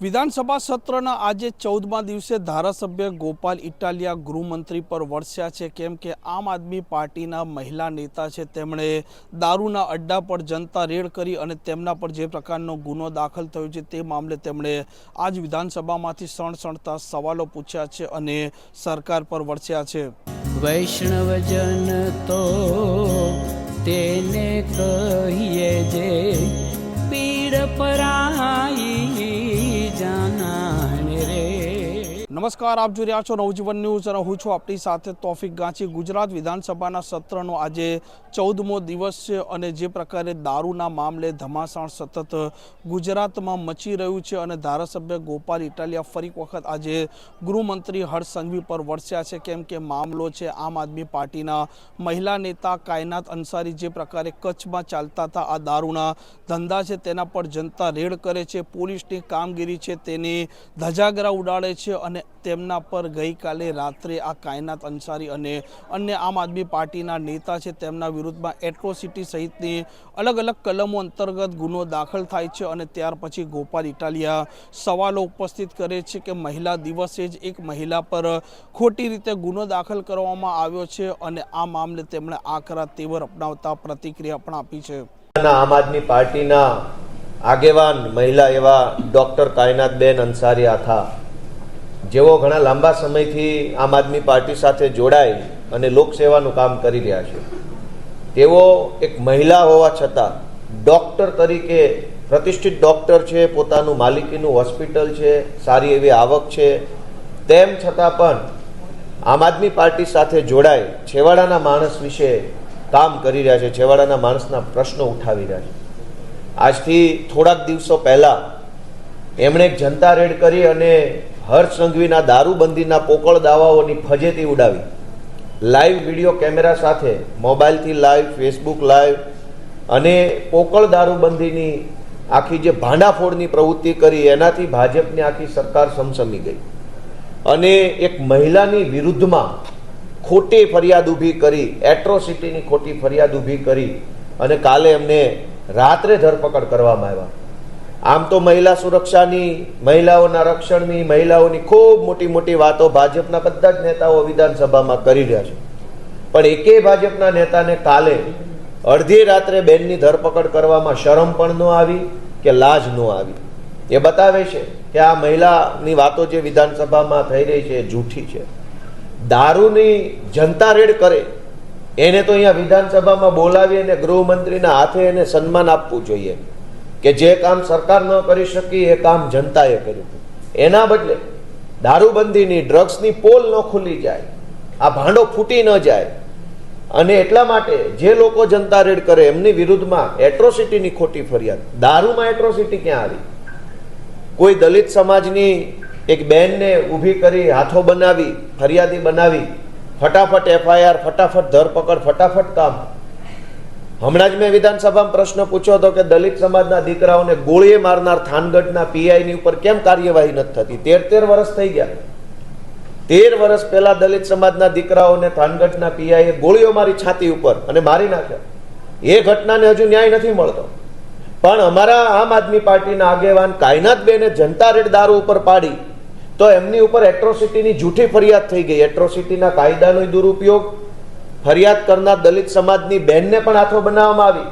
વિધાનસભા સત્રના આજે 14મા દિવસે ધારાસભ્ય ગોપાલ ઇટાલિયા ગૃહમંત્રી પર વરસ્યા છે, કેમ કે આમ આદમી પાર્ટીના મહિલા નેતા છે તેમણે દારૂના અડ્ડા પર જનતા રેડ કરી અને તેમના પર જે પ્રકારનો ગુનો દાખલ થયો છે તે મામલે તેમણે આજ વિધાનસભામાંથી સણસણતા સવાલો પૂછ્યા છે અને સરકાર પર વરસ્યા છે। વૈષ્ણવજન તો તેને કહીએ જે પીડ પરાઈ જાનાને રે। નમસ્કાર, આપ જોઈ રહ્યા છો નવજીવન ન્યૂઝ અને હું છું આપણી સાથે તોફિક ગાંચી। ગુજરાત વિધાનસભાના સત્રનો આજે 14મો દિવસ છે અને જે પ્રકારે દારૂના મામલે ધમાસાણ સતત ગુજરાતમાં મચી રહ્યું છે અને ધારાસભ્ય ગોપાલ ઇટાલિયા ફરી વખત આજે ગૃહમંત્રી હર્ષ સંઘવી પર વરસ્યા છે, કેમ કે મામલો છે આમ આદમી પાર્ટીના મહિલા નેતા કાયનાત અંસારી જે પ્રકારે કચ્છમાં ચાલતા હતા આ દારૂના ધંધા છે તેના પર જનતા રેડ કરે છે, પોલીસની કામગીરી છે તેની ધજાગરા ઉડાડે છે અને તેમના પર ગઈકાલે રાત્રે આ કાયનાત અંસારી અને અન્ય આમ આદમી પાર્ટીના નેતા છે તેમના વિરુદ્ધમાં એટ્રોસિટી સહિતની અલગ અલગ કલમો અંતર્ગત ગુનો દાખલ થાય છે અને ત્યાર પછી ગોપાલ ઇટાલિયા સવાલો ઉપસ્થિત કરે છે કે મહિલા દિવસે જ એક મહિલા પર ખોટી રીતે ગુનો દાખલ કરવામાં આવ્યો છે અને આ મામલે તેમણે આકરા તેવર અપનાવતા પ્રતિક્રિયા પણ આપી છે। આમ આદમી પાર્ટીના આગેવાન મહિલા એવા ડોક્ટર કાયનાતબેન અંસારી હતા, જેઓ ઘણા લાંબા સમયથી આમ આદમી પાર્ટી સાથે જોડાઈ અને લોકસેવાનું કામ કરી રહ્યા છે। તેઓ એક મહિલા હોવા છતાં ડોક્ટર તરીકે પ્રતિષ્ઠિત ડોક્ટર છે, પોતાનું માલિકીનું હોસ્પિટલ છે, સારી એવી આવક છે, તેમ છતાં પણ આમ આદમી પાર્ટી સાથે જોડાઈ છેવાડાના માણસ વિશે કામ કરી રહ્યા છે, છેવાડાના માણસના પ્રશ્નો ઉઠાવી રહ્યા છે। આજથી થોડાક દિવસો પહેલા એમણે એક જનતા રેડ કરી અને હર્ષ સંઘવીના દારૂબંધીના પોકળ દાવાઓની ફજેતી ઉડાવી, લાઈવ વિડીયો કેમેરા સાથે, મોબાઈલથી લાઈવ, ફેસબુક લાઈવ અને પોકળ દારૂબંધીની આખી જે ભાંડાફોડની પ્રવૃત્તિ કરી એનાથી ભાજપની આખી સરકાર સમસમી ગઈ અને એક મહિલાની વિરુદ્ધમાં ખોટી ફરિયાદ ઊભી કરી, એટ્રોસિટીની ખોટી ફરિયાદ ઊભી કરી અને કાલે એમને રાત્રે ધરપકડ કરવામાં આવ્યા। આમ તો મહિલા સુરક્ષાની, મહિલાઓના રક્ષણની, મહિલાઓની ખૂબ મોટી મોટી વાતો ભાજપના બધા જ નેતાઓ વિધાનસભામાં કરી રહ્યા છે, પણ એકેય ભાજપના નેતાને કાલે અડધી રાત્રે બેનની ધરપકડ કરવામાં શરમ પણ ન આવી કે લાજ ન આવી। એ બતાવે છે કે આ મહિલાની વાતો જે વિધાનસભામાં થઈ રહી છે એ જૂઠી છે। દારૂની જનતા રેડ કરે એને તો અહીંયા વિધાનસભામાં બોલાવી અને ગૃહમંત્રીના હાથે એને સન્માન આપવું જોઈએ કે જે કામ સરકાર ન કરી શકી એ કામ જનતાએ કર્યું। એના બદલે દારૂબંધીની, ડ્રગ્સની પોલ ન ખુલી જાય, આ ભાંડો ફૂટી ન જાય અને એટલા માટે જે લોકો જનતા રેડ કરે એમની વિરુદ્ધમાં એટ્રોસિટીની ખોટી ફરિયાદ। દારૂમાં એટ્રોસિટી ક્યાં આવી? કોઈ દલિત સમાજની એક બેનને ઊભી કરી, હાથો બનાવી, ફરિયાદી બનાવી, ફટાફટ એફઆઈઆર, ફટાફટ ધરપકડ, ફટાફટ કામ। હમણાં જ મેં વિધાનસભામાં પ્રશ્ન પૂછ્યો હતો કે દલિત સમાજના દીકરાઓને ગોળીએ મારનાર થાનગઢના પીઆઈની ઉપર કેમ કાર્યવાહી નથી થતી? 13 વર્ષ થઈ ગયા। 13 વર્ષ પહેલા દલિત સમાજના દીકરાઓને થાનગઢના પીઆઈએ ગોળીઓ મારી છાતી ઉપર અને મારી નાખ્યા। એ ઘટનાને હજુ ન્યાય નથી મળતો, પણ અમારા આમ આદમી પાર્ટીના આગેવાન કાયનાતબેને જનતા રેડ દારૂ ઉપર પાડી તો એમની ઉપર એટ્રોસિટીની જૂઠી ફરિયાદ થઈ ગઈ। એટ્રોસિટીના કાયદાનો દુરુપયોગ, ફરિયાદ કરનાર દલિત સમાજની બેનને પણ હાથો બનાવવામાં આવી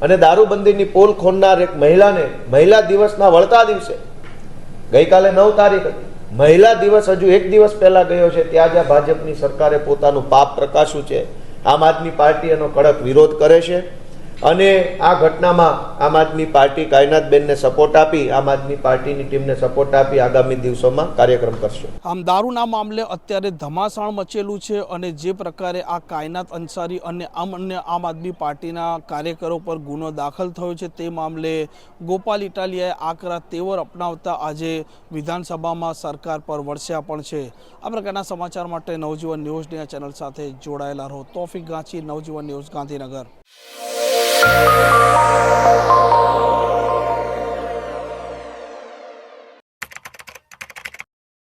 અને દારૂબંધીની પોલ ખોલનાર એક મહિલાને મહિલા દિવસના વળતા દિવસે, ગઈકાલે 9 તારીખ હતી, મહિલા દિવસ હજુ એક દિવસ પહેલા ગયો છે, ત્યાં જ્યાં ભાજપની સરકારે પોતાનું પાપ પ્રકાશ્યું છે, આમ આદમી પાર્ટી એનો કડક વિરોધ કરે છે અને આ ઘટનામાં આમ આદમી પાર્ટી કાયનાતબેનને સપોર્ટ આપી, આમ આદમી પાર્ટીની ટીમને સપોર્ટ આપી આગામી દિવસોમાં કાર્યક્રમ કરશે। આમ દારૂના મામલે અત્યારે ધમાસાણ મચેલું છે અને જે પ્રકારે આ કાયનાત અંસારી અને અન્ય આમ આદમી પાર્ટીના કાર્યકરો પર ગુનો દાખલ થયો છે તે મામલે ગોપાલ ઇટાલિયાએ આકરા તેવર અપનાવતા આજે વિધાનસભામાં સરકાર પર વરસ્યા પણ છે। આ પ્રકારના સમાચાર માટે નવજીવન ન્યૂઝની આ ચેનલ સાથે જોડાયેલા રહો। તોફિક ગાંચી, નવજીવન ન્યૂઝ, ગાંધીનગર।